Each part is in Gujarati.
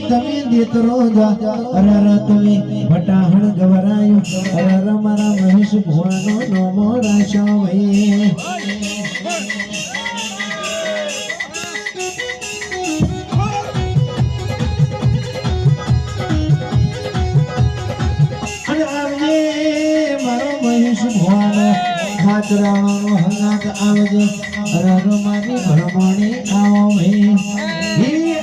તમે દેતરો અરર તમે ભટાહણ ગવરાયું અરર મારા મહેશ ભુવાનો નોમો રાશો ભાઈ અને આવજે મારો મહેશ ભુવાનો ખાચરાનો હંગાત આવજે અરર મારી ભરમણી આવો ભાઈ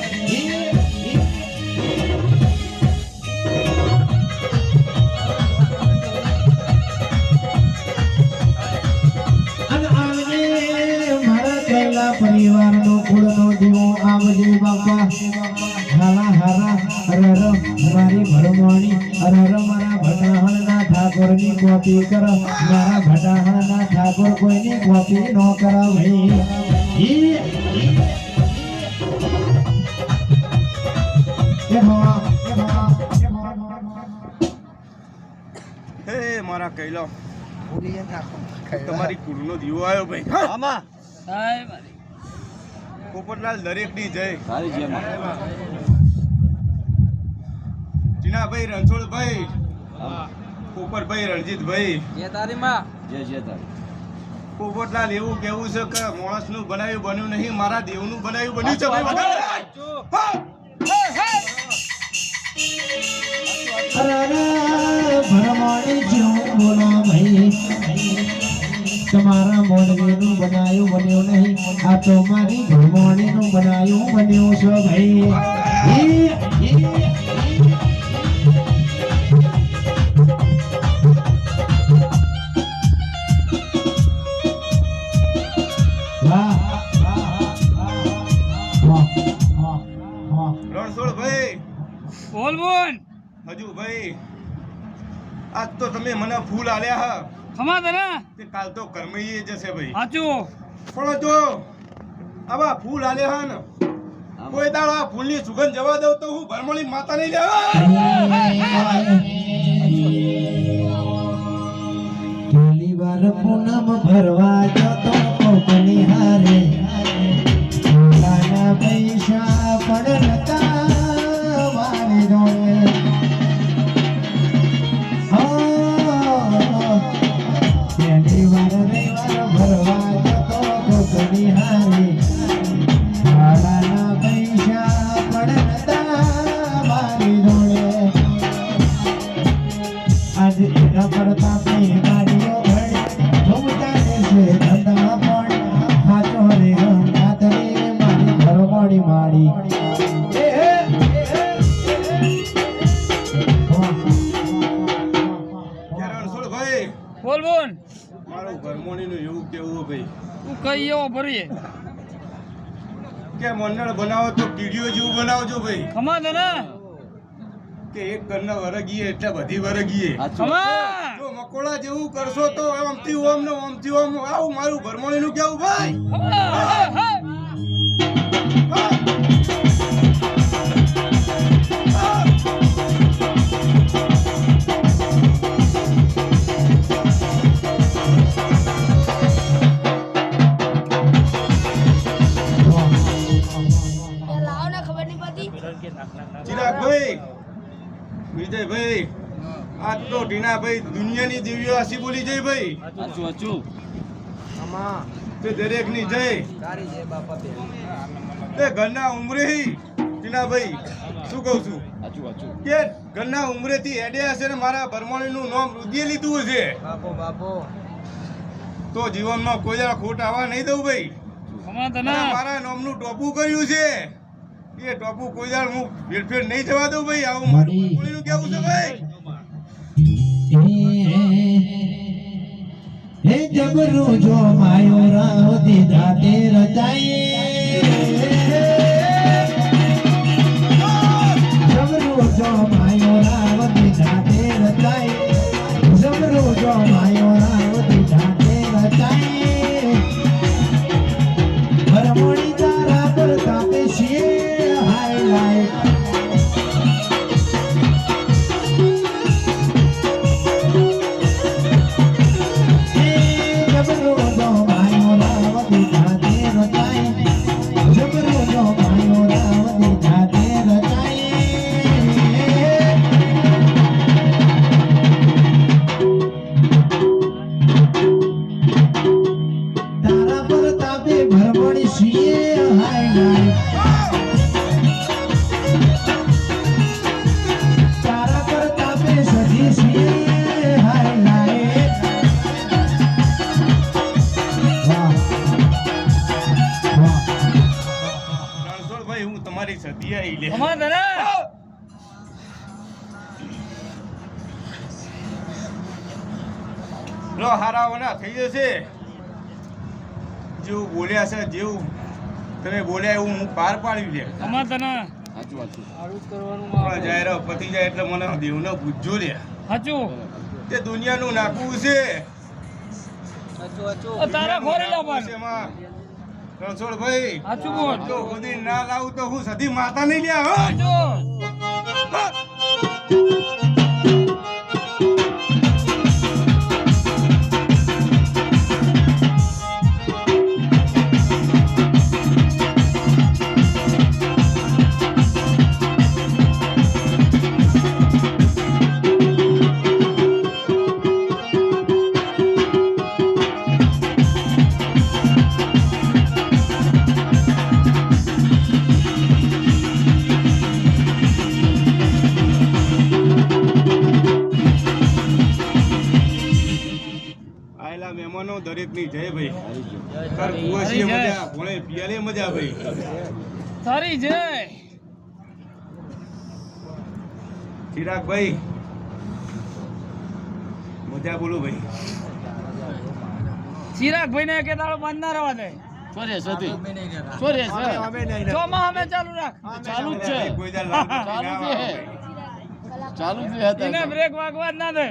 પરિવારનો કુળનો દીવો આવજે બાપા હાલા હારા અરર મારી ભરમણી અરર મારા ભટાહણના ઠાકોરની કોપી કર મારા ભટાહણના ઠાકોર કોઈની કોપી ન કર ભાઈ હે મારા કૈલો તમારી કુળનો દીવો આવ્યો ભાઈ આમાં પોપટલાલ દરેક ની જય ટીનાભાઈ રણછોડભાઈ પોપટભાઈ રણજીતભાઈ પોપટલાલ એવું કેવું છે કે માણસ નું બનાવ્યું બન્યું નહીં મારા દેવ નું બનાવ્યું બન્યું છે ભરમાણી જેવું બોલો ભાઈ તમારા મોડવીનું બનાયું બન્યું નહીં આ તો મારી ભરમાણીનું બનાયું બન્યું છે ભાઈ રણછોડભાઈ બોલ બોલ હજુ ભાઈ આજ તો તમે મને ફૂલ આલ્યા હા ખમા દરા તે કાલ તો કર્મઈએ જશે ભાઈ સાચું પણ જો આવા ફૂલ આલે હા ને કોઈ દાડો આ ફૂલની સુગંધ જવા દઉં તો હું ભરમણી માતા નહીં લેવા પહેલી વાર પૂનમ ભરવા જતો કોકની હારે નાના પૈસા પણ નતા મારે જોડે પહેલી વાર રવિવાર ભરવા જતો કોકની હારે નાના પૈસા પણ નતા મારે જોડે આજે એના પરતા ગાડીઓ ભરી ઘૂમતા દેશે ધંધા પણ હાચો રે ગાતરે મારી ભરમણી માડી રણછોડભાઈ બોલ બોલ મારું ભરમણીનું એવું કેવું ભાઈ તું કઈ એવો ભરીએ કે મંડળ બનાવો તો કીડીઓ જેવું બનાવજો ભાઈ ખમા દરા કે એક ઘરના વરગીએ એટલે બધી વરગીએ ખમા જો મકોડા જેવું કરશો તો આમથી ઓમ ને ઓમથી ઓમ આવું મારું ભરમણીનું કેવું ભાઈ ચિરાગભાઈ વિજયભાઈ આજ તો ટીનાભાઈ દુનિયાની દિવ્ય આશી બોલી જઈ ભાઈ તે દરેક ની જય તે ઘરના ઉમરે ટીનાભાઈ શું કહું છું કે ઘરના ઉમરે થી એડે હશે ને મારા ભરમણી નું નામ રુદીએ લીધું હશે તો જીવનમાં કોઈ જરા ખોટ આવવા નહીં દઉં ભાઈ ખમા અને દરા મારા નામનું ટોપું કર્યું છે એ ટોપુ કોઈ દાડ હું વેરફેર નહીં જવા દઉં ભાઈ આવું મારું ભરમણીનું કેવું છે ભાઈ હે જબરું જો માયો રાવ દીધા તે રચાઈ જબરું જો માયો રાવ દીધા તે રચાઈ જબરું જો માયો રાવ દીધા તે રચાઈ ભરમણી તારા પર તાપે છે હાઈલાઈટ ઈ લે સમાધાન હે? લો હારાઓના થઈ જશે જેવું બોલ્યા છે જેવું તમે બોલ્યા એવું હું પાર પાડ્યું છે સમાધાન હે? પણ જાહેર પતી જાય એટલે મને દેવનો પૂછજો લે સાચું તે દુનિયાનું નાખવું છે તારા ખોરેલા નાખવું પણ છે એમાં. રણછોડભાઈ સાચું બોલ જો સુધી ના લાવું તો હું સધી માતા નહીં લ્યા હો. સાચું આયેલા મહેમાનો દરેકની જય ભાઈ તાર કુવાસીએ મજા ભોણે પિયાલે મજા ભાઈ તારી જય ચિરાગભાઈ મજા બોલો ભાઈ ચિરાગભાઈ ને કે તારો બંધ ના રહેવા દે ચોમા અમે ચાલુ રાખ ચાલુ જ છે. કોઈ દાડ લાલ બત્તી ચાલુ ના જ છે. વાગે ભાઈ. ચાલુ જ એને બ્રેક વાગવા જ ના દે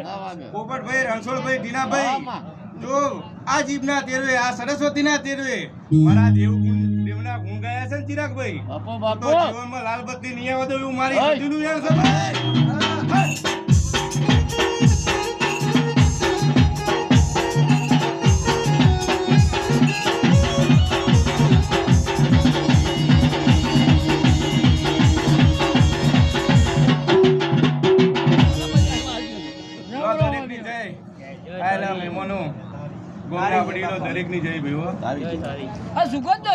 પોપટભાઈ રણછોડભાઈ ટીનાભાઈ જો આ જીભના તેરવે આ સરસ્વતીના તેરવે મારા દેવના ગુણ ગાયા છે ને ચિરાગભાઈ બાપો તો બાપો જીવનમાં લાલ બત્તી નહીં આવવા દઉં એવું મારી ઓય. સદીનું યાર છે ભાઈ. લો, દરેકની જય. આયેલા મહેમાનો, ગોમના વડીલો દરેકની જય ભાઈ હો. આ સુગંધ